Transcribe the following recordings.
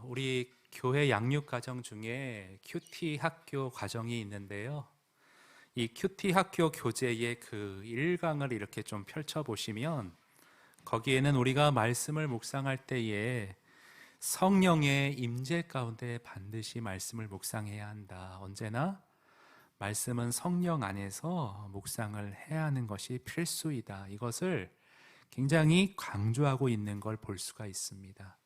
우리 교회 양육 과정 중에 큐티 학교 과정이 있는데요. 이 큐티 학교 교재의 그 1강을 이렇게 좀 펼쳐보시면 거기에는 우리가 말씀을 묵상할 때에 성령의 임재 가운데 반드시 말씀을 묵상해야 한다. 언제나 말씀은 성령 안에서 묵상을 해야 하는 것이 필수이다. 이것을 굉장히 강조하고 있는 걸 볼 수가 있습니다.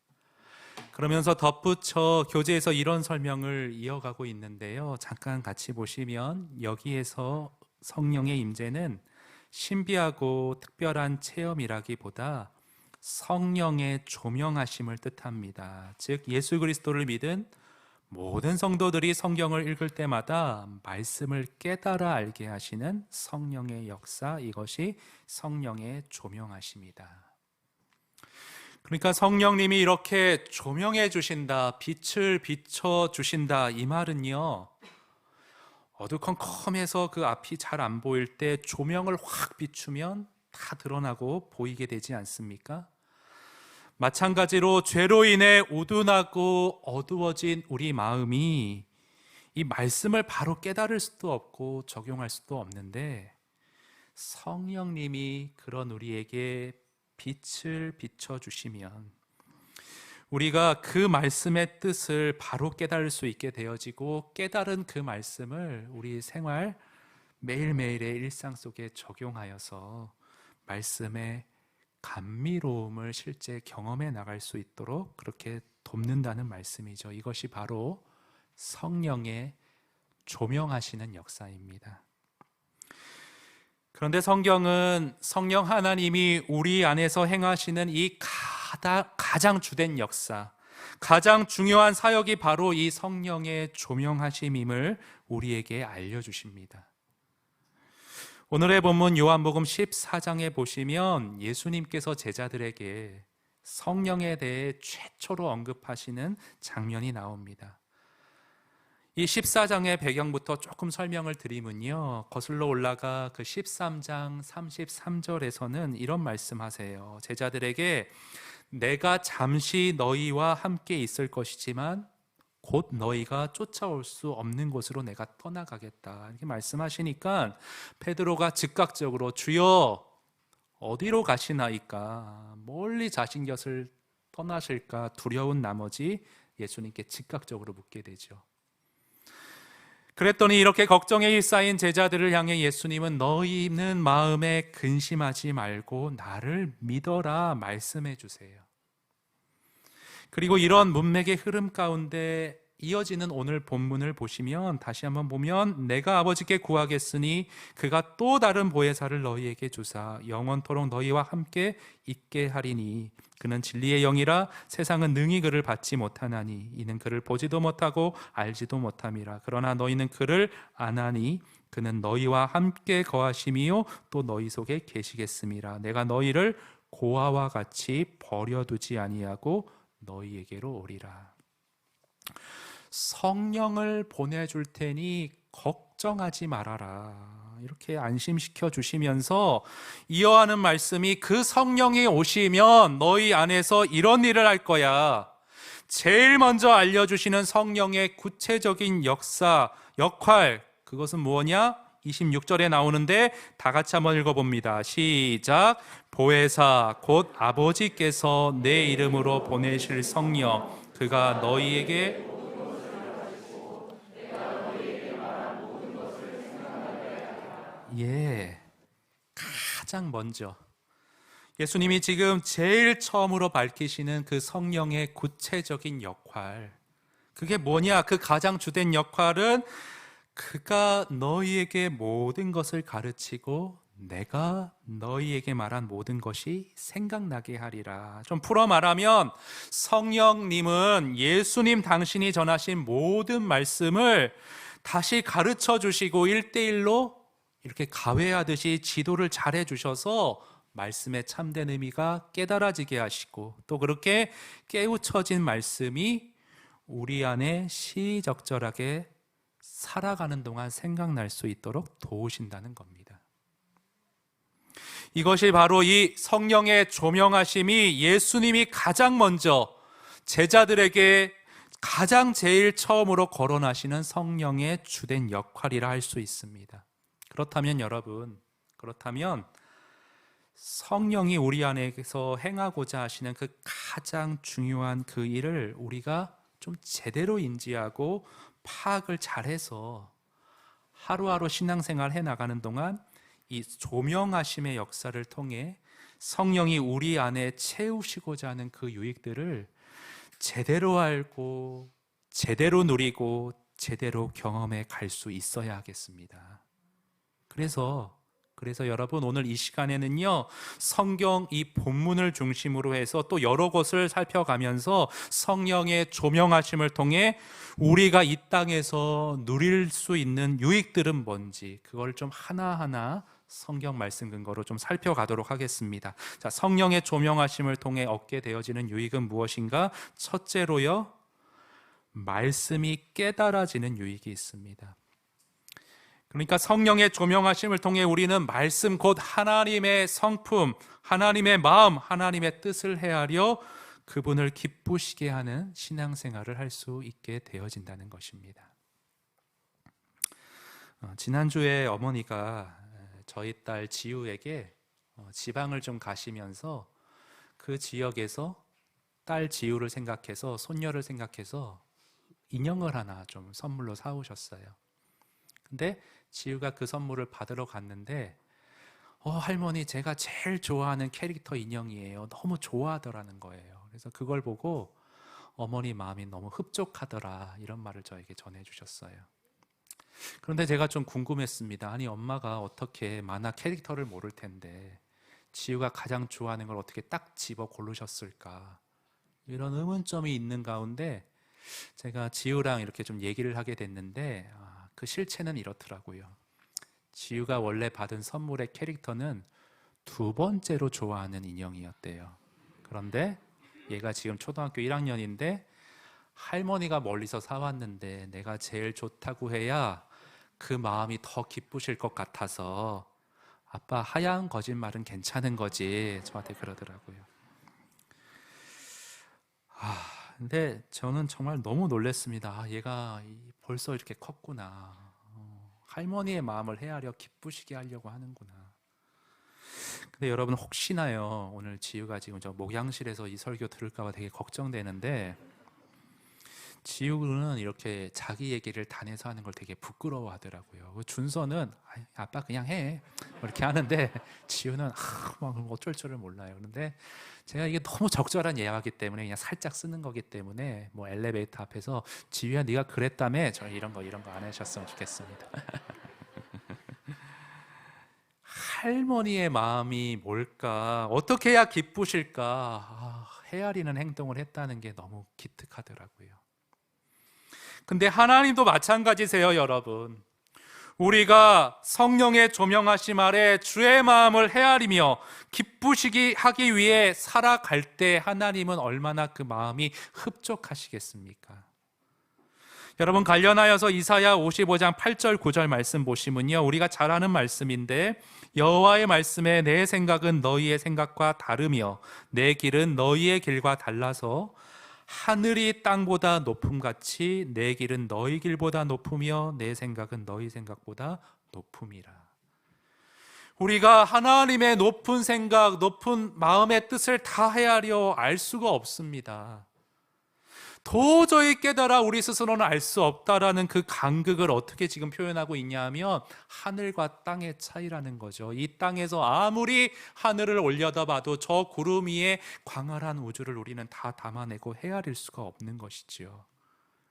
그러면서 덧붙여 교재에서 이런 설명을 이어가고 있는데요. 잠깐 같이 보시면 여기에서 성령의 임재는 신비하고 특별한 체험이라기보다 성령의 조명하심을 뜻합니다. 즉 예수 그리스도를 믿은 모든 성도들이 성경을 읽을 때마다 말씀을 깨달아 알게 하시는 성령의 역사, 이것이 성령의 조명하심이다. 그러니까 성령님이 이렇게 조명해 주신다, 빛을 비춰 주신다, 이 말은요, 어두컴컴해서 그 앞이 잘 안 보일 때 조명을 확 비추면 다 드러나고 보이게 되지 않습니까? 마찬가지로 죄로 인해 우둔하고 어두워진 우리 마음이 이 말씀을 바로 깨달을 수도 없고 적용할 수도 없는데, 성령님이 그런 우리에게 빛을 비춰주시면 우리가 그 말씀의 뜻을 바로 깨달을 수 있게 되어지고, 깨달은 그 말씀을 우리 생활 매일매일의 일상 속에 적용하여서 말씀의 감미로움을 실제 경험해 나갈 수 있도록 그렇게 돕는다는 말씀이죠. 이것이 바로 성령의 조명하시는 역사입니다. 그런데 성경은 성령 하나님이 우리 안에서 행하시는 이 가장 주된 역사, 가장 중요한 사역이 바로 이 성령의 조명하심임을 우리에게 알려주십니다. 오늘의 본문 요한복음 14장에 보시면 예수님께서 제자들에게 성령에 대해 최초로 언급하시는 장면이 나옵니다. 이 14장의 배경부터 조금 설명을 드리면요, 거슬러 올라가 그 13장 33절에서는 이런 말씀하세요. 제자들에게 내가 잠시 너희와 함께 있을 것이지만 곧 너희가 쫓아올 수 없는 곳으로 내가 떠나가겠다, 이렇게 말씀하시니까 베드로가 즉각적으로 주여 어디로 가시나이까, 멀리 자신 곁을 떠나실까 두려운 나머지 예수님께 즉각적으로 묻게 되죠. 그랬더니 이렇게 걱정에 휩싸인 제자들을 향해 예수님은 너희는 마음에 근심하지 말고 나를 믿어라 말씀해 주세요. 그리고 이런 문맥의 흐름 가운데 이어지는 오늘 본문을 보시면, 다시 한번 보면 내가 아버지께 구하겠으니 그가 또 다른 보혜사를 너희에게 주사 영원토록 너희와 함께 있게 하리니 그는 진리의 영이라 세상은 능히 그를 받지 못하나니 이는 그를 보지도 못하고 알지도 못함이라. 그러나 너희는 그를 아나니 그는 너희와 함께 거하심이요 또 너희 속에 계시겠음이라. 내가 너희를 고아와 같이 버려두지 아니하고 너희에게로 오리라. 성령을 보내줄 테니 걱정하지 말아라, 이렇게 안심시켜 주시면서 이어하는 말씀이 그 성령이 오시면 너희 안에서 이런 일을 할 거야. 제일 먼저 알려주시는 성령의 구체적인 역사, 역할, 그것은 뭐냐? 26절에 나오는데 다 같이 한번 읽어봅니다. 시작. 보혜사 곧 아버지께서 내 이름으로 보내실 성령 그가 너희에게 가장 먼저 예수님이 지금 제일 처음으로 밝히시는 그 성령의 구체적인 역할, 그게 뭐냐? 그 가장 주된 역할은 그가 너희에게 모든 것을 가르치고 내가 너희에게 말한 모든 것이 생각나게 하리라. 좀 풀어 말하면 성령님은 예수님 당신이 전하신 모든 말씀을 다시 가르쳐 주시고 1대1로 이렇게 가회하듯이 지도를 잘 해주셔서 말씀의 참된 의미가 깨달아지게 하시고, 또 그렇게 깨우쳐진 말씀이 우리 안에 시적절하게 살아가는 동안 생각날 수 있도록 도우신다는 겁니다. 이것이 바로 이 성령의 조명하심이 예수님이 가장 먼저 제자들에게 가장 제일 처음으로 거론하시는 성령의 주된 역할이라 할 수 있습니다. 그렇다면 여러분, 성령이 우리 안에서 행하고자 하시는 그 가장 중요한 그 일을 우리가 좀 제대로 인지하고 파악을 잘해서 하루하루 신앙생활 해나가는 동안 이 조명하심의 역사를 통해 성령이 우리 안에 채우시고자 하는 그 유익들을 제대로 알고 제대로 누리고 제대로 경험해 갈 수 있어야 하겠습니다. 그래서 여러분, 오늘 이 시간에는요, 성경 이 본문을 중심으로 해서 또 여러 곳을 살펴가면서 성령의 조명하심을 통해 우리가 이 땅에서 누릴 수 있는 유익들은 뭔지, 그걸 좀 하나하나 성경 말씀 근거로 좀 살펴가도록 하겠습니다. 자, 성령의 조명하심을 통해 얻게 되어지는 유익은 무엇인가? 첫째로요, 말씀이 깨달아지는 유익이 있습니다. 그러니까 성령의 조명하심을 통해 우리는 말씀, 곧 하나님의 성품, 하나님의 마음, 하나님의 뜻을 헤아려 그분을 기쁘시게 하는 신앙생활을 할 수 있게 되어진다는 것입니다. 지난주에 어머니가 저희 딸 지우에게 지방을 좀 가시면서 그 지역에서 딸 지우를 생각해서, 손녀를 생각해서 인형을 하나 좀 선물로 사오셨어요. 근데 지우가 그 선물을 받으러 갔는데 할머니, 제가 제일 좋아하는 캐릭터 인형이에요. 너무 좋아하더라는 거예요. 그래서 그걸 보고 어머니 마음이 너무 흡족하더라, 이런 말을 저에게 전해주셨어요. 그런데 제가 좀 궁금했습니다. 아니, 엄마가 어떻게 만화 캐릭터를 모를 텐데 지우가 가장 좋아하는 걸 어떻게 딱 집어 고르셨을까, 이런 의문점이 있는 가운데 제가 지우랑 이렇게 좀 얘기를 하게 됐는데 그 실체는 이렇더라고요. 지우가 원래 받은 선물의 캐릭터는 두 번째로 좋아하는 인형이었대요. 그런데 얘가 지금 초등학교 1학년인데 할머니가 멀리서 사왔는데 내가 제일 좋다고 해야 그 마음이 더 기쁘실 것 같아서 아빠, 하얀 거짓말은 괜찮은 거지, 저한테 그러더라고요. 근데 저는 정말 너무 놀랐습니다. 얘가 벌써 이렇게 컸구나. 할머니의 마음을 헤아려 기쁘시게 하려고 하는구나. 근데 여러분, 혹시나요, 오늘 지우가 지금 저 목양실에서 이 설교 들을까 봐 되게 걱정되는데, 지우는 이렇게 자기 얘기를 단에서 하는 걸 되게 부끄러워 하더라고요. 준서는 아빠 그냥 해, 이렇게 하는데 지우는 막 어쩔 줄을 몰라요. 그런데 제가 이게 너무 적절한 예화이기 때문에 그냥 살짝 쓰는 거기 때문에 뭐 엘리베이터 앞에서 지우야, 네가 그랬다며, 저 이런 거 안 하셨으면 좋겠습니다. 할머니의 마음이 뭘까? 어떻게 해야 기쁘실까? 헤아리는 행동을 했다는 게 너무 기특하더라고요. 근데 하나님도 마찬가지세요, 여러분. 우리가 성령의 조명하심 아래 주의 마음을 헤아리며 기쁘시게 하기 위해 살아갈 때 하나님은 얼마나 그 마음이 흡족하시겠습니까? 여러분, 관련하여서 이사야 55장 8절 9절 말씀 보시면요, 우리가 잘 아는 말씀인데, 여호와의 말씀에 내 생각은 너희의 생각과 다르며 내 길은 너희의 길과 달라서 하늘이 땅보다 높음같이 내 길은 너희 길보다 높으며 내 생각은 너희 생각보다 높음이라. 우리가 하나님의 높은 생각, 높은 마음의 뜻을 다 헤아려 알 수가 없습니다. 도저히 깨달아 우리 스스로는 알 수 없다라는 그 간극을 어떻게 지금 표현하고 있냐 하면 하늘과 땅의 차이라는 거죠. 이 땅에서 아무리 하늘을 올려다봐도 저 구름 위에 광활한 우주를 우리는 다 담아내고 헤아릴 수가 없는 것이지요.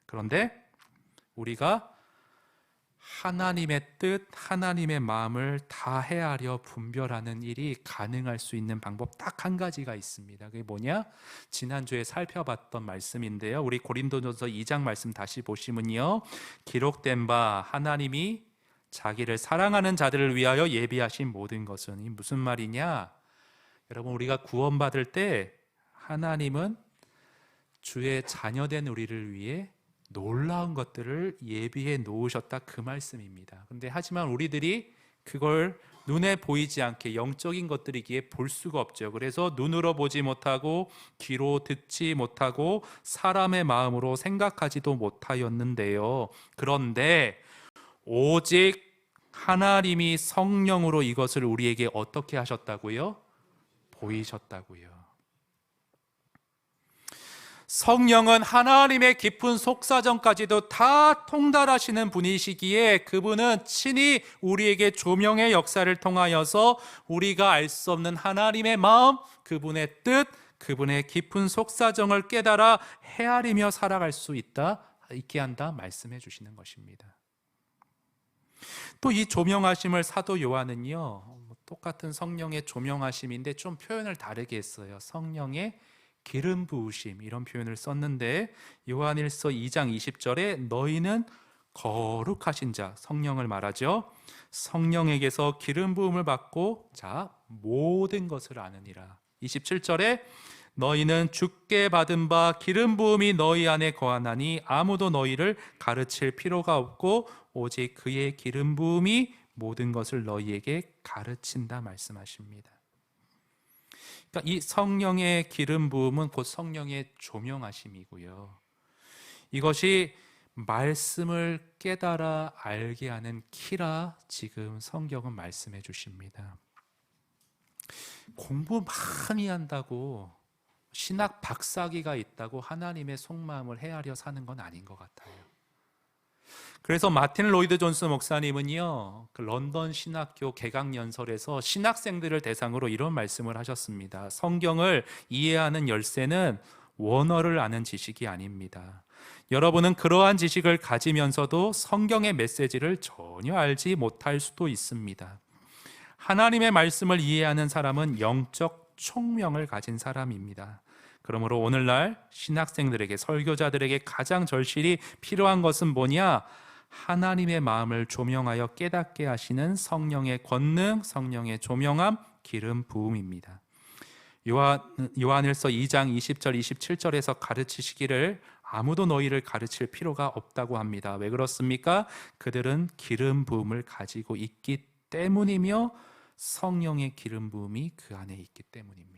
그런데 우리가 하나님의 뜻, 하나님의 마음을 다 헤아려 분별하는 일이 가능할 수 있는 방법 딱 한 가지가 있습니다. 그게 뭐냐? 지난주에 살펴봤던 말씀인데요, 우리 고린도전서 2장 말씀 다시 보시면요, 기록된 바 하나님이 자기를 사랑하는 자들을 위하여 예비하신 모든 것은, 이 무슨 말이냐? 여러분, 우리가 구원받을 때 하나님은 주의 자녀된 우리를 위해 놀라운 것들을 예비해 놓으셨다, 그 말씀입니다. 그런데 하지만 우리들이 그걸 눈에 보이지 않게 영적인 것들이기에 볼 수가 없죠. 그래서 눈으로 보지 못하고 귀로 듣지 못하고 사람의 마음으로 생각하지도 못하였는데요. 그런데 오직 하나님이 성령으로 이것을 우리에게 어떻게 하셨다고요? 보이셨다고요. 성령은 하나님의 깊은 속사정까지도 다 통달하시는 분이시기에 그분은 친히 우리에게 조명의 역사를 통하여서 우리가 알 수 없는 하나님의 마음, 그분의 뜻, 그분의 깊은 속사정을 깨달아 헤아리며 살아갈 수 있게 한다 말씀해 주시는 것입니다. 또 이 조명하심을 사도 요한은요, 똑같은 성령의 조명하심인데 좀 표현을 다르게 했어요. 성령의 기름 부으심, 이런 표현을 썼는데 요한일서 2장 20절에 너희는 거룩하신 자, 성령을 말하죠. 성령에게서 기름 부음을 받고 모든 것을 아느니라. 27절에 너희는 주께 받은 바 기름 부음이 너희 안에 거하나니 아무도 너희를 가르칠 필요가 없고 오직 그의 기름 부음이 모든 것을 너희에게 가르친다 말씀하십니다. 그러니까 이 성령의 기름 부음은 곧 성령의 조명하심이고요. 이것이 말씀을 깨달아 알게 하는 키라 지금 성경은 말씀해 주십니다. 공부 많이 한다고 신학 박사기가 있다고 하나님의 속마음을 헤아려 사는 건 아닌 것 같아요. 그래서 마틴 로이드 존스 목사님은요, 그 런던 신학교 개강연설에서 신학생들을 대상으로 이런 말씀을 하셨습니다. 성경을 이해하는 열쇠는 원어를 아는 지식이 아닙니다. 여러분은 그러한 지식을 가지면서도 성경의 메시지를 전혀 알지 못할 수도 있습니다. 하나님의 말씀을 이해하는 사람은 영적 총명을 가진 사람입니다. 그러므로 오늘날 신학생들에게, 설교자들에게 가장 절실히 필요한 것은 뭐냐? 하나님의 마음을 조명하여 깨닫게 하시는 성령의 권능, 성령의 조명함, 기름 부음입니다. 요한일서 2장 20절 27절에서 가르치시기를 아무도 너희를 가르칠 필요가 없다고 합니다. 왜 그렇습니까? 그들은 기름 부음을 가지고 있기 때문이며 성령의 기름 부음이 그 안에 있기 때문입니다.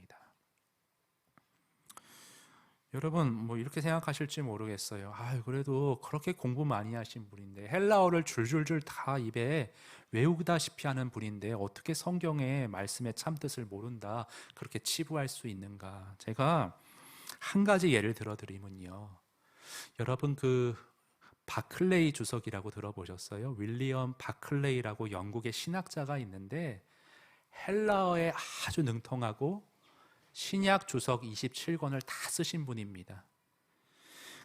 여러분 이렇게 생각하실지 모르겠어요. 그래도 그렇게 공부 많이 하신 분인데 헬라어를 줄줄줄 다 입에 외우다시피 하는 분인데 어떻게 성경의 말씀의 참뜻을 모른다 그렇게 치부할 수 있는가? 제가 한 가지 예를 들어드리면요, 여러분 그 바클레이 주석이라고 들어보셨어요? 윌리엄 바클레이라고 영국의 신학자가 있는데 헬라어에 아주 능통하고 신약 주석 27권을 다 쓰신 분입니다.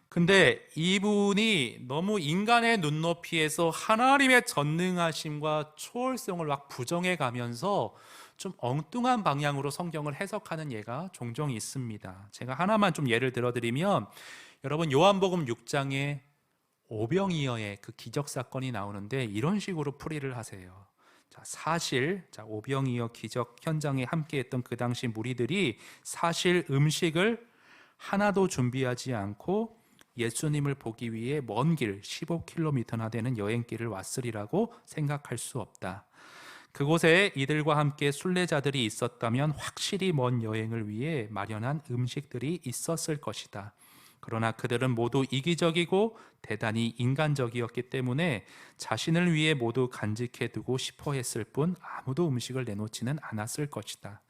근데 이분이 너무 인간의 눈높이에서 하나님의 전능하심과 초월성을 막 부정해 가면서 좀 엉뚱한 방향으로 성경을 해석하는 예가 종종 있습니다. 제가 하나만 좀 예를 들어드리면, 여러분 요한복음 6장에 오병이어의 그 기적 사건이 나오는데 이런 식으로 풀이를 하세요. 사실 오병이어 기적 현장에 함께했던 그 당시 무리들이 사실 음식을 하나도 준비하지 않고 예수님을 보기 위해 먼 길 15km나 되는 여행길을 왔으리라고 생각할 수 없다. 그곳에 이들과 함께 순례자들이 있었다면 확실히 먼 여행을 위해 마련한 음식들이 있었을 것이다. 그러나 그들은 모두 이기적이고 대단히 인간적이었기 때문에 자신을 위해 모두 간직해두고 싶어 했을 뿐 아무도 음식을 내놓지는 않았을 것이다.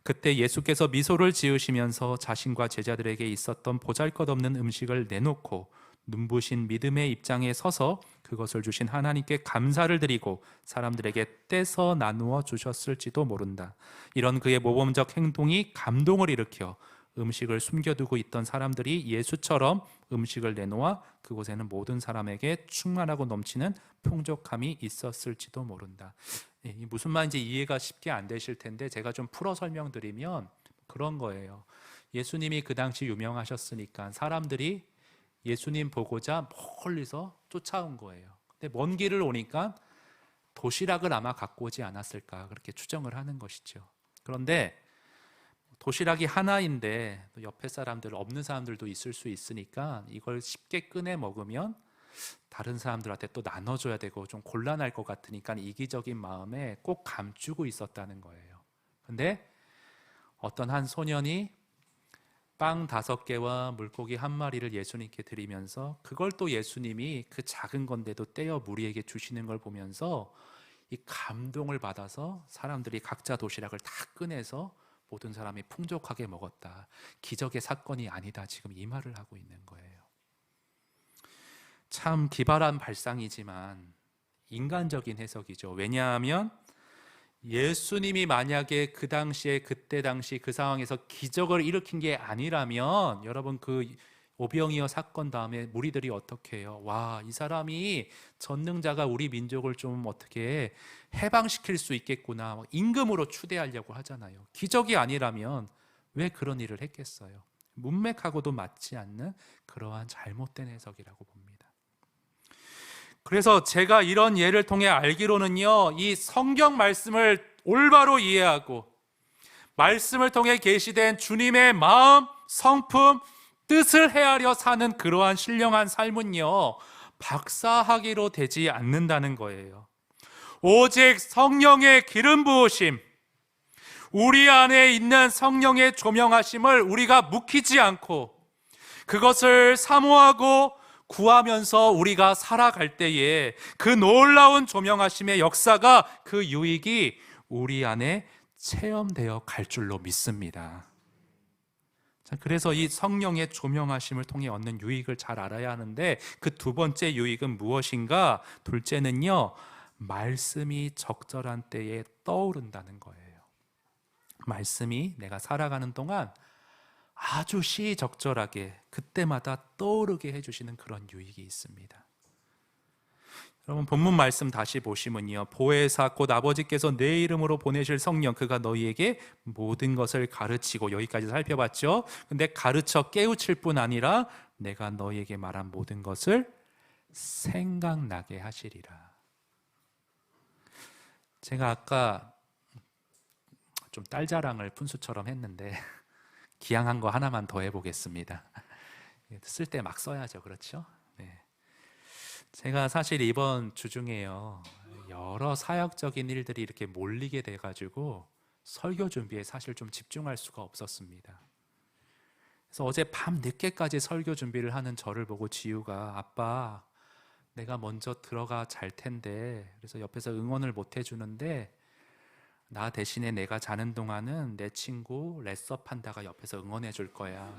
그때 예수께서 미소를 지으시면서 자신과 제자들에게 있었던 보잘것없는 음식을 내놓고 눈부신 믿음의 입장에 서서 그것을 주신 하나님께 감사를 드리고 사람들에게 떼서 나누어 주셨을지도 모른다. 이런 그의 모범적 행동이 감동을 일으켜 음식을 숨겨두고 있던 사람들이 예수처럼 음식을 내놓아 그곳에는 모든 사람에게 충만하고 넘치는 풍족함이 있었을지도 모른다. 무슨 말인지 이해가 쉽게 안 되실 텐데 제가 좀 풀어 설명드리면 그런 거예요. 예수님이 그 당시 유명하셨으니까 사람들이 예수님 보고자 멀리서 쫓아온 거예요. 근데 먼 길을 오니까 도시락을 아마 갖고 오지 않았을까 그렇게 추정을 하는 것이죠. 그런데 도시락이 하나인데 옆에 사람들 없는 사람들도 있을 수 있으니까 이걸 쉽게 꺼내 먹으면 다른 사람들한테 또 나눠줘야 되고 좀 곤란할 것 같으니까 이기적인 마음에 꼭 감추고 있었다는 거예요. 근데 어떤 한 소년이 빵 5개와 물고기 1마리를 예수님께 드리면서 그걸 또 예수님이 그 작은 건데도 떼어 무리에게 주시는 걸 보면서 이 감동을 받아서 사람들이 각자 도시락을 다 꺼내서 모든 사람이 풍족하게 먹었다. 기적의 사건이 아니다. 지금 이 말을 하고 있는 거예요. 참 기발한 발상이지만 인간적인 해석이죠. 왜냐하면 예수님이 만약에 그 당시에 그때 당시 그 상황에서 기적을 일으킨 게 아니라면 여러분 그 오병이어 사건 다음에 무리들이 어떻게 해요? 와, 이 사람이 전능자가 우리 민족을 좀 어떻게 해방시킬 수 있겠구나. 임금으로 추대하려고 하잖아요. 기적이 아니라면 왜 그런 일을 했겠어요? 문맥하고도 맞지 않는 그러한 잘못된 해석이라고 봅니다. 그래서 제가 이런 예를 통해 알기로는요, 이 성경 말씀을 올바로 이해하고 말씀을 통해 계시된 주님의 마음, 성품, 뜻을 헤아려 사는 그러한 신령한 삶은요, 박사학위로 되지 않는다는 거예요. 오직 성령의 기름 부으심, 우리 안에 있는 성령의 조명하심을 우리가 묵히지 않고 그것을 사모하고 구하면서 우리가 살아갈 때에 그 놀라운 조명하심의 역사가, 그 유익이 우리 안에 체험되어 갈 줄로 믿습니다. 그래서 이 성령의 조명하심을 통해 얻는 유익을 잘 알아야 하는데, 그 2번째 유익은 무엇인가? 둘째는요, 말씀이 적절한 때에 떠오른다는 거예요. 말씀이 내가 살아가는 동안 아주 시적절하게 그때마다 떠오르게 해주시는 그런 유익이 있습니다. 여러분 본문 말씀 다시 보시면요, 보혜사 곧 아버지께서 내 이름으로 보내실 성령 그가 너희에게 모든 것을 가르치고, 여기까지 살펴봤죠. 근데 가르쳐 깨우칠 뿐 아니라 내가 너희에게 말한 모든 것을 생각나게 하시리라. 제가 아까 좀 딸 자랑을 푼수처럼 했는데 기양한 거 하나만 더 해보겠습니다. 쓸 때 막 써야죠, 그렇죠? 네. 제가 사실 이번 주 중에요, 여러 사역적인 일들이 이렇게 몰리게 돼가지고 설교 준비에 사실 좀 집중할 수가 없었습니다. 그래서 어제 밤 늦게까지 설교 준비를 하는 저를 보고 지우가, 아빠 내가 먼저 들어가 잘 텐데, 그래서 옆에서 응원을 못 해주는데 나 대신에 내가 자는 동안은 내 친구 레서 판다가 옆에서 응원해 줄 거야.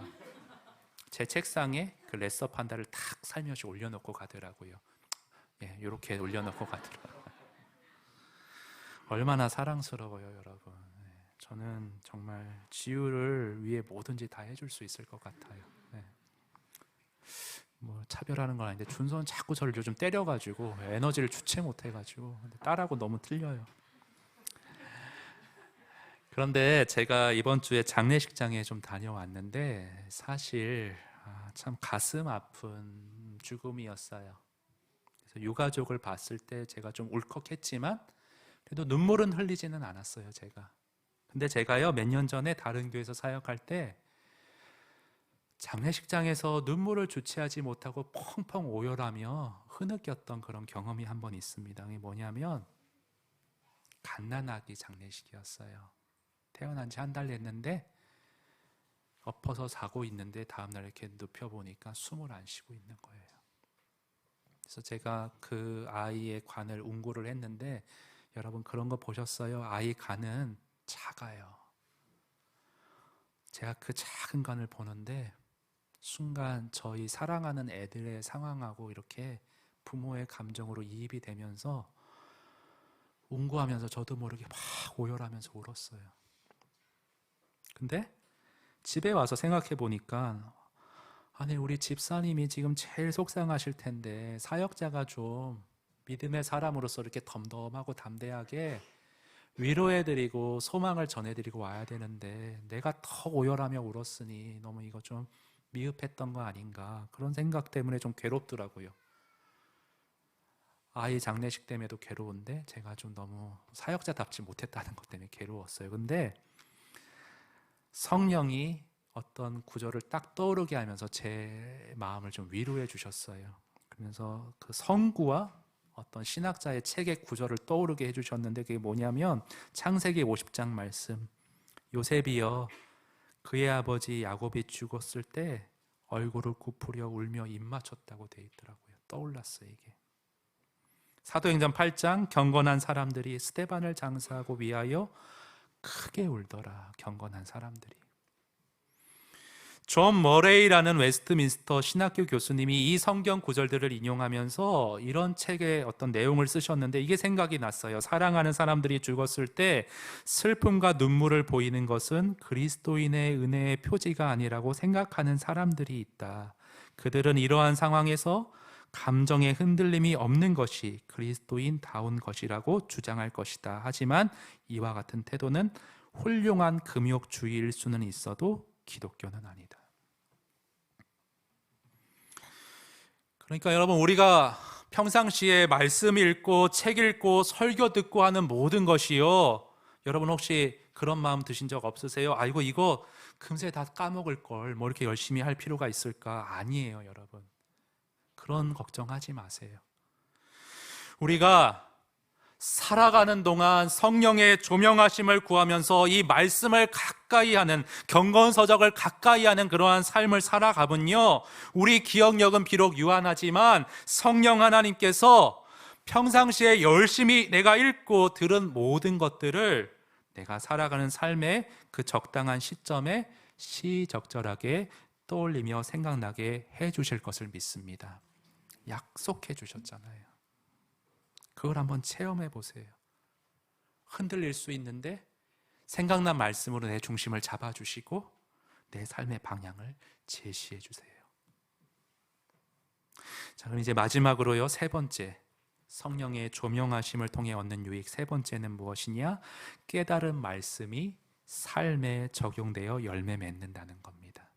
제 책상에 그 레서 판다를 탁 살며시 올려놓고 가더라고요. 예, 이렇게 올려놓고 가더라고요. 얼마나 사랑스러워요, 여러분. 저는 정말 지우를 위해 뭐든지 다 해줄 수 있을 것 같아요. 네. 뭐 차별하는 건 아닌데 준서는 자꾸 저를 요즘 때려가지고 에너지를 주체 못해가지고, 딸하고 너무 틀려요. 그런데 제가 이번 주에 장례식장에 좀 다녀왔는데 사실 참 가슴 아픈 죽음이었어요. 그래서 유가족을 봤을 때 제가 좀 울컥했지만 그래도 눈물은 흘리지는 않았어요, 제가. 근데 제가요, 몇 년 전에 다른 교회에서 사역할 때 장례식장에서 눈물을 주체하지 못하고 펑펑 오열하며 흐느꼈던 그런 경험이 한 번 있습니다. 그게 뭐냐면 갓난아기 장례식이었어요. 태어난 지 한 달 됐는데 엎어서 자고 있는데 다음날 이렇게 눕혀보니까 숨을 안 쉬고 있는 거예요. 그래서 제가 그 아이의 관을 운구를 했는데, 여러분 그런 거 보셨어요? 아이 간은 작아요. 제가 그 작은 간을 보는데 순간 저희 사랑하는 애들의 상황하고 이렇게 부모의 감정으로 이입이 되면서 운구하면서 저도 모르게 막 오열하면서 울었어요. 근데 집에 와서 생각해 보니까, 아니 우리 집사님이 지금 제일 속상하실 텐데 사역자가 좀 믿음의 사람으로서 이렇게 덤덤하고 담대하게 위로해드리고 소망을 전해드리고 와야 되는데 내가 더 오열하며 울었으니 너무 이거 좀 미흡했던 거 아닌가, 그런 생각 때문에 좀 괴롭더라고요. 아이 장례식 때문에도 괴로운데 제가 좀 너무 사역자답지 못했다는 것 때문에 괴로웠어요. 근데 성령이 어떤 구절을 딱 떠오르게 하면서 제 마음을 좀 위로해 주셨어요. 그러면서 그 성구와 어떤 신학자의 책의 구절을 떠오르게 해주셨는데, 그게 뭐냐면 창세기 50장 말씀, 요셉이여 그의 아버지 야곱이 죽었을 때 얼굴을 굽으려 울며 입 맞췄다고 돼 있더라고요. 떠올랐어요 이게. 사도행전 8장 경건한 사람들이 스데반을 장사하고 위하여 크게 울더라. 경건한 사람들이. 존 머레이라는 웨스트민스터 신학교 교수님이 이 성경 구절들을 인용하면서 이런 책의 어떤 내용을 쓰셨는데, 이게 생각이 났어요. 사랑하는 사람들이 죽었을 때 슬픔과 눈물을 보이는 것은 그리스도인의 은혜의 표지가 아니라고 생각하는 사람들이 있다. 그들은 이러한 상황에서 감정의 흔들림이 없는 것이 그리스도인다운 것이라고 주장할 것이다. 하지만 이와 같은 태도는 훌륭한 금욕주의일 수는 있어도 기독교는 아니다. 그러니까 여러분, 우리가 평상시에 말씀 읽고 책 읽고 설교 듣고 하는 모든 것이요, 여러분 혹시 그런 마음 드신 적 없으세요? 아이고 이거 금세 다 까먹을 걸 뭐 이렇게 열심히 할 필요가 있을까? 아니에요 여러분. 그런 걱정하지 마세요. 우리가 살아가는 동안 성령의 조명하심을 구하면서 이 말씀을 가까이 하는, 경건서적을 가까이 하는 그러한 삶을 살아가면요, 우리 기억력은 비록 유한하지만 성령 하나님께서 평상시에 열심히 내가 읽고 들은 모든 것들을 내가 살아가는 삶의 그 적당한 시점에 시적절하게 떠올리며 생각나게 해주실 것을 믿습니다. 약속해 주셨잖아요. 그걸 한번 체험해 보세요. 흔들릴 수 있는데 생각난 말씀으로 내 중심을 잡아주시고 내 삶의 방향을 제시해 주세요. 자, 그럼 이제 마지막으로요, 세 번째, 성령의 조명하심을 통해 얻는 유익 세 번째는 무엇이냐? 깨달은 말씀이 삶에 적용되어 열매 맺는다는 겁니다.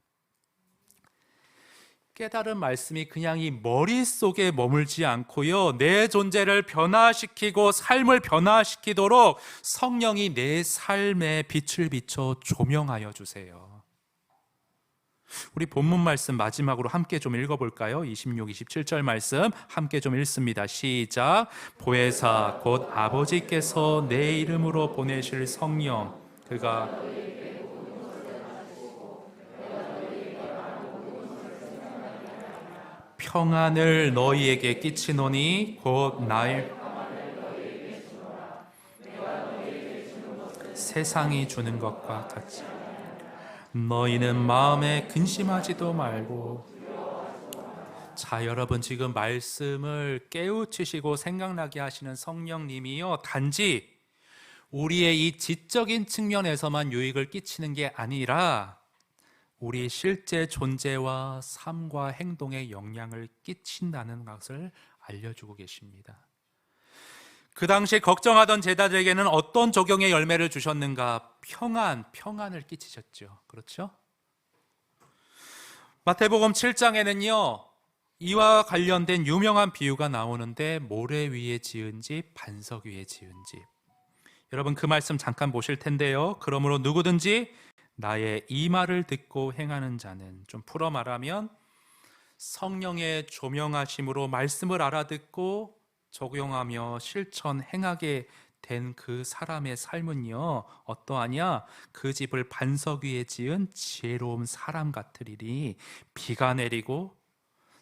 깨달은 말씀이 그냥 이 머릿속에 머물지 않고요, 내 존재를 변화시키고 삶을 변화시키도록 성령이 내 삶에 빛을 비춰 조명하여 주세요. 우리 본문 말씀 마지막으로 함께 좀 읽어볼까요? 26, 27절 말씀 함께 좀 읽습니다. 시작. 보혜사 곧 아버지께서 내 이름으로 보내실 성령, 그가 평안을 너희에게 끼치노니 곧 나의 세상이 주는 것과 같이 너희는 마음에 근심하지도 말고. 자, 여러분, 지금 말씀을 깨우치시고 생각나게 하시는 성령님이요, 단지 우리의 이 지적인 측면에서만 유익을 끼치는 게 아니라 우리 실제 존재와 삶과 행동에 영향을 끼친다는 것을 알려주고 계십니다. 그 당시 걱정하던 제자들에게는 어떤 조경의 열매를 주셨는가? 평안을 끼치셨죠. 그렇죠? 마태복음 7장에는요, 이와 관련된 유명한 비유가 나오는데, 모래 위에 지은 집, 반석 위에 지은 집. 여러분, 그 말씀 잠깐 보실 텐데요. 그러므로 누구든지 나의 이 말을 듣고 행하는 자는, 좀 풀어 말하면 성령의 조명하심으로 말씀을 알아듣고 적용하며 실천 행하게 된 그 사람의 삶은요, 어떠하냐? 그 집을 반석 위에 지은 지혜로운 사람 같으리니 비가 내리고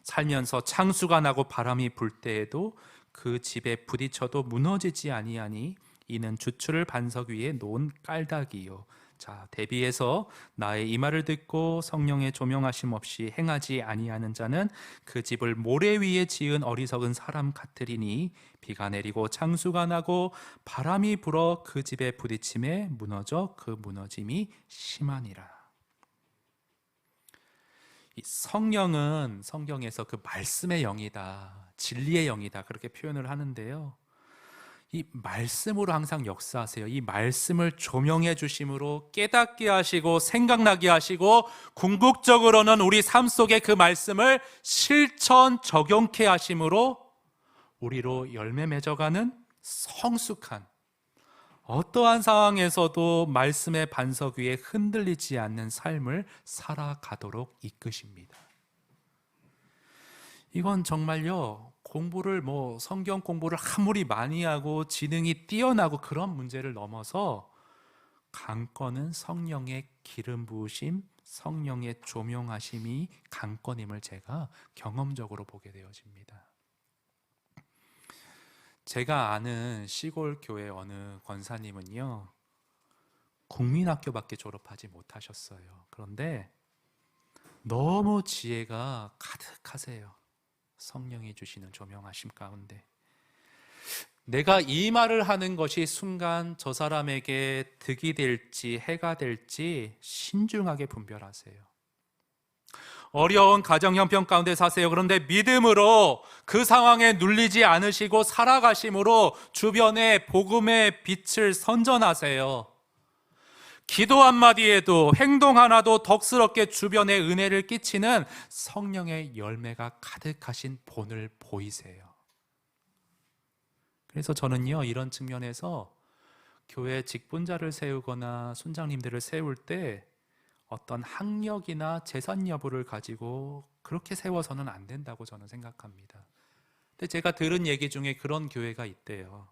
살면서 창수가 나고 바람이 불 때에도 그 집에 부딪혀도 무너지지 아니하니 이는 주추를 반석 위에 놓은 깔다기요. 자, 대비해서 나의 이 말을 듣고 성령의 조명하심 없이 행하지 아니하는 자는 그 집을 모래 위에 지은 어리석은 사람 같으리니 비가 내리고 창수가 나고 바람이 불어 그 집에 부딪힘에 무너져 그 무너짐이 심하니라. 이 성령은 성경에서 그 말씀의 영이다, 진리의 영이다, 그렇게 표현을 하는데요, 이 말씀으로 항상 역사하세요. 이 말씀을 조명해 주심으로 깨닫게 하시고 생각나게 하시고 궁극적으로는 우리 삶 속에 그 말씀을 실천 적용케 하심으로 우리로 열매 맺어가는 성숙한, 어떠한 상황에서도 말씀의 반석 위에 흔들리지 않는 삶을 살아가도록 이끄십니다. 이건 정말요, 공부를 성경 공부를 아무리 많이 하고 지능이 뛰어나고 그런 문제를 넘어서 강건은 성령의 기름 부으심, 성령의 조명하심이 강건임을 제가 경험적으로 보게 되어집니다. 제가 아는 시골 교회 어느 권사님은요, 국민학교밖에 졸업하지 못하셨어요. 그런데 너무 지혜가 가득하세요. 성령이 주시는 조명하심 가운데 내가 이 말을 하는 것이 순간 저 사람에게 득이 될지 해가 될지 신중하게 분별하세요. 어려운 가정 형편 가운데 사세요. 그런데 믿음으로 그 상황에 눌리지 않으시고 살아가심으로 주변에 복음의 빛을 선전하세요. 기도 한마디에도 행동 하나도 덕스럽게 주변에 은혜를 끼치는 성령의 열매가 가득하신 본을 보이세요. 그래서 저는요, 이런 측면에서 교회 직분자를 세우거나 순장님들을 세울 때 어떤 학력이나 재산 여부를 가지고 그렇게 세워서는 안 된다고 저는 생각합니다. 근데 제가 들은 얘기 중에 그런 교회가 있대요.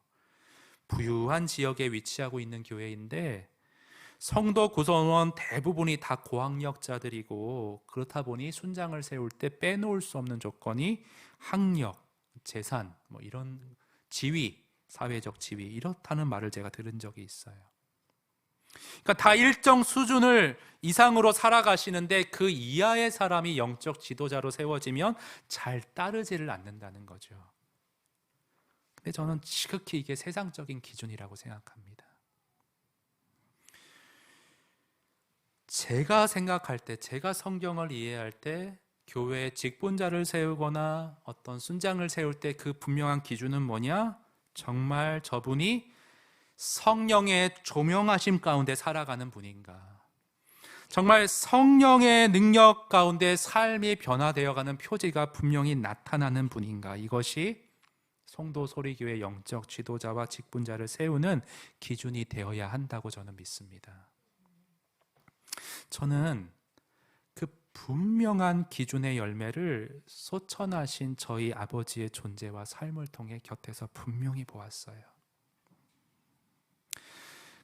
부유한 지역에 위치하고 있는 교회인데 성도 구성원 대부분이 다 고학력자들이고, 그렇다 보니 순장을 세울 때 빼놓을 수 없는 조건이 학력, 재산, 이런 지위, 사회적 지위, 이렇다는 말을 제가 들은 적이 있어요. 그러니까 다 일정 수준을 이상으로 살아가시는데 그 이하의 사람이 영적 지도자로 세워지면 잘 따르지를 않는다는 거죠. 근데 저는 지극히 이게 세상적인 기준이라고 생각합니다. 제가 생각할 때, 제가 성경을 이해할 때 교회 직분자를 세우거나 어떤 순장을 세울 때 그 분명한 기준은 뭐냐? 정말 저분이 성령의 조명하심 가운데 살아가는 분인가? 정말 성령의 능력 가운데 삶이 변화되어가는 표지가 분명히 나타나는 분인가? 이것이 성도 소리교회 영적 지도자와 직분자를 세우는 기준이 되어야 한다고 저는 믿습니다. 저는 그 분명한 기준의 열매를 소천하신 저희 아버지의 존재와 삶을 통해 곁에서 분명히 보았어요.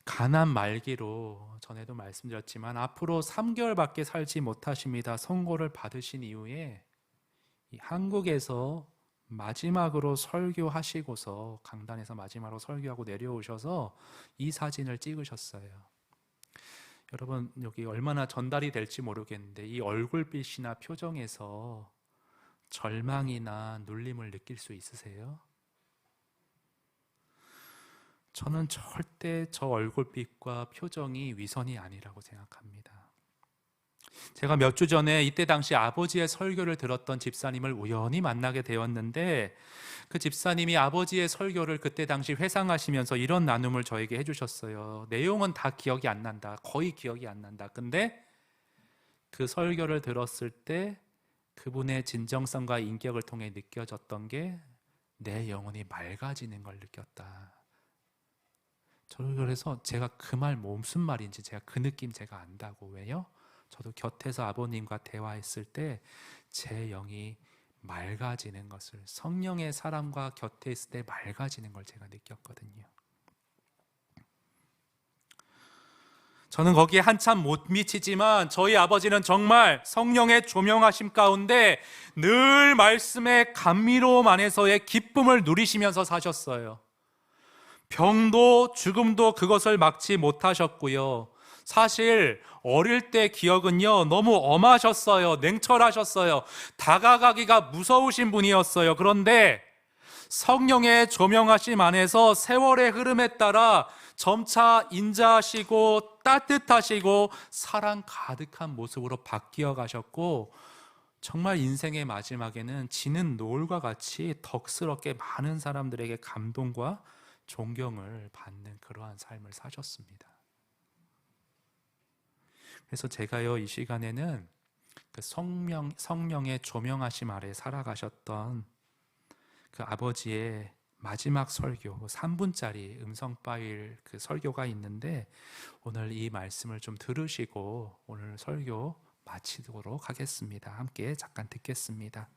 가난 말기로 전에도 말씀드렸지만 앞으로 3개월밖에 살지 못하십니다. 선고를 받으신 이후에 한국에서 마지막으로 설교하시고서 강단에서 마지막으로 설교하고 내려오셔서 이 사진을 찍으셨어요. 여러분, 여기 얼마나 전달이 될지 모르겠는데 이 얼굴빛이나 표정에서 절망이나 눌림을 느낄 수 있으세요? 저는 절대 저 얼굴빛과 표정이 위선이 아니라고 생각합니다. 제가 몇 주 전에 이때 당시 아버지의 설교를 들었던 집사님을 우연히 만나게 되었는데, 그 집사님이 아버지의 설교를 그때 당시 회상하시면서 이런 나눔을 저에게 해주셨어요. 내용은 다 기억이 안 난다. 거의 기억이 안 난다. 근데 그 설교를 들었을 때 그분의 진정성과 인격을 통해 느껴졌던 게 내 영혼이 맑아지는 걸 느꼈다. 저를 그래서 제가 그 말 무슨 말인지 제가 그 느낌 제가 안다고. 왜요? 저도 곁에서 아버님과 대화했을 때 제 영이 맑아지는 것을, 성령의 사람과 곁에 있을 때 맑아지는 걸 제가 느꼈거든요. 저는 거기에 한참 못 미치지만 저희 아버지는 정말 성령의 조명하심 가운데 늘 말씀의 감미로움 안에서의 기쁨을 누리시면서 사셨어요. 병도 죽음도 그것을 막지 못하셨고요. 사실 어릴 때 기억은요, 너무 엄하셨어요. 냉철하셨어요. 다가가기가 무서우신 분이었어요. 그런데 성령의 조명하심 안에서 세월의 흐름에 따라 점차 인자하시고 따뜻하시고 사랑 가득한 모습으로 바뀌어 가셨고, 정말 인생의 마지막에는 지는 노을과 같이 덕스럽게 많은 사람들에게 감동과 존경을 받는 그러한 삶을 사셨습니다. 그래서 제가요, 이 시간에는 그 성령의 조명하심 아래 살아가셨던 그 아버지의 마지막 설교, 3분짜리 음성 파일 그 설교가 있는데, 오늘 이 말씀을 좀 들으시고 오늘 설교 마치도록 하겠습니다. 함께 잠깐 듣겠습니다.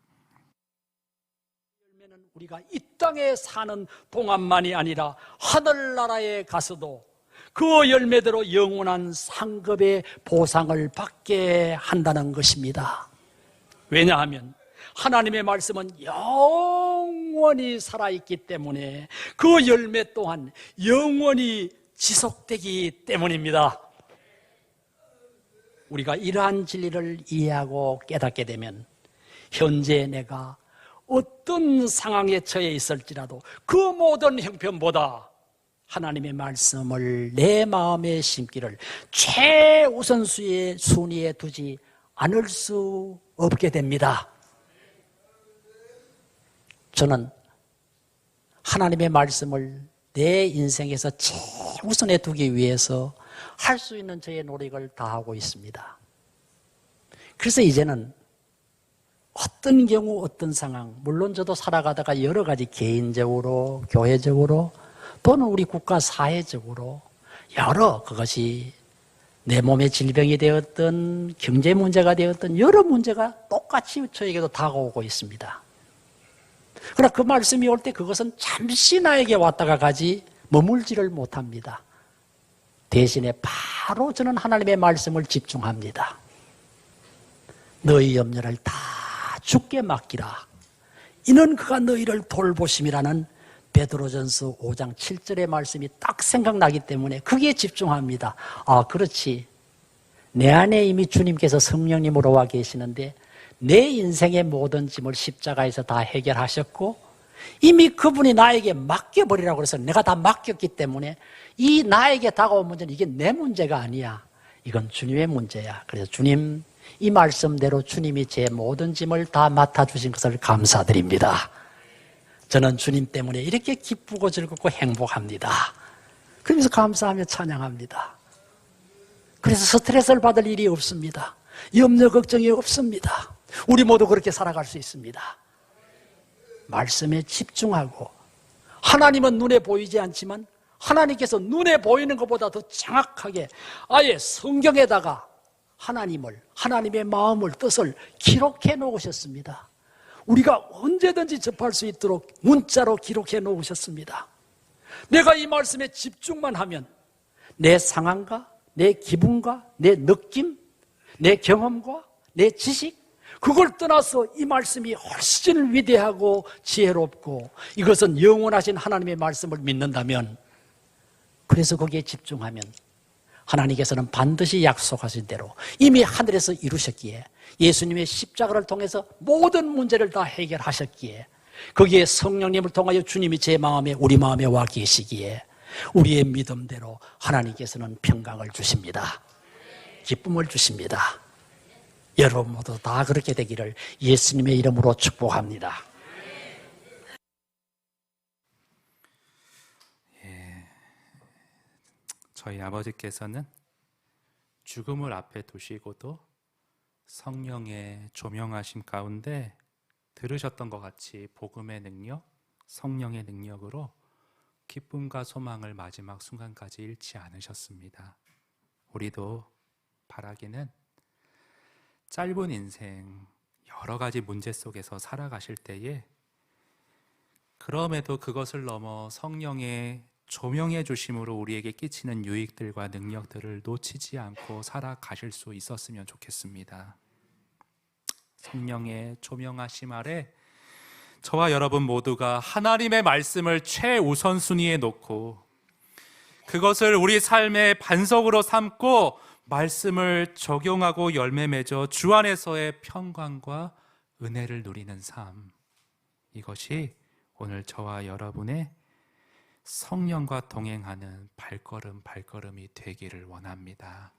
우리가 이 땅에 사는 동안만이 아니라 하늘나라에 가서도 그 열매대로 영원한 상급의 보상을 받게 한다는 것입니다. 왜냐하면 하나님의 말씀은 영원히 살아있기 때문에 그 열매 또한 영원히 지속되기 때문입니다. 우리가 이러한 진리를 이해하고 깨닫게 되면 현재 내가 어떤 상황에 처해 있을지라도 그 모든 형편보다 하나님의 말씀을 내 마음에 심기를 최우선순위에 순위에 두지 않을 수 없게 됩니다. 저는 하나님의 말씀을 내 인생에서 최우선에 두기 위해서 할 수 있는 저의 노력을 다하고 있습니다. 그래서 이제는 어떤 경우 어떤 상황, 물론 저도 살아가다가 여러 가지 개인적으로 교회적으로 또는 우리 국가 사회적으로 여러 그것이 내 몸의 질병이 되었던 경제 문제가 되었던 여러 문제가 똑같이 저에게도 다가오고 있습니다. 그러나 그 말씀이 올 때 그것은 잠시 나에게 왔다가 가지 머물지를 못합니다. 대신에 바로 저는 하나님의 말씀을 집중합니다. 너희 염려를 다 주께 맡기라. 이는 그가 너희를 돌보심이라는 베드로전서 5장 7절의 말씀이 딱 생각나기 때문에 거기에 집중합니다. 아, 그렇지. 내 안에 이미 주님께서 성령님으로 와 계시는데 내 인생의 모든 짐을 십자가에서 다 해결하셨고 이미 그분이 나에게 맡겨버리라고 그래서 내가 다 맡겼기 때문에 이 나에게 다가온 문제는 이게 내 문제가 아니야. 이건 주님의 문제야. 그래서 주님, 이 말씀대로 주님이 제 모든 짐을 다 맡아주신 것을 감사드립니다. 저는 주님 때문에 이렇게 기쁘고 즐겁고 행복합니다. 그러면서 감사하며 찬양합니다. 그래서 스트레스를 받을 일이 없습니다. 염려 걱정이 없습니다. 우리 모두 그렇게 살아갈 수 있습니다. 말씀에 집중하고 하나님은 눈에 보이지 않지만 하나님께서 눈에 보이는 것보다 더 정확하게 아예 성경에다가 하나님의 마음을 뜻을 기록해 놓으셨습니다. 우리가 언제든지 접할 수 있도록 문자로 기록해 놓으셨습니다. 내가 이 말씀에 집중만 하면 내 상황과 내 기분과 내 느낌, 내 경험과 내 지식 그걸 떠나서 이 말씀이 훨씬 위대하고 지혜롭고 이것은 영원하신 하나님의 말씀을 믿는다면 그래서 거기에 집중하면 하나님께서는 반드시 약속하신 대로 이미 하늘에서 이루셨기에 예수님의 십자가를 통해서 모든 문제를 다 해결하셨기에 거기에 성령님을 통하여 주님이 제 마음에 우리 마음에 와 계시기에 우리의 믿음대로 하나님께서는 평강을 주십니다. 기쁨을 주십니다. 여러분 모두 다 그렇게 되기를 예수님의 이름으로 축복합니다. 저희 아버지께서는 죽음을 앞에 두시고도 성령의 조명하심 가운데 들으셨던 것 같이 복음의 능력, 성령의 능력으로 기쁨과 소망을 마지막 순간까지 잃지 않으셨습니다. 우리도 바라기는 짧은 인생 여러 가지 문제 속에서 살아가실 때에 그럼에도 그것을 넘어 성령의 조명해 주심으로 우리에게 끼치는 유익들과 능력들을 놓치지 않고 살아가실 수 있었으면 좋겠습니다. 성령의 조명하심 아래 저와 여러분 모두가 하나님의 말씀을 최우선순위에 놓고 그것을 우리 삶의 반석으로 삼고 말씀을 적용하고 열매 맺어 주 안에서의 평강과 은혜를 누리는 삶, 이것이 오늘 저와 여러분의 성령과 동행하는 발걸음이 되기를 원합니다.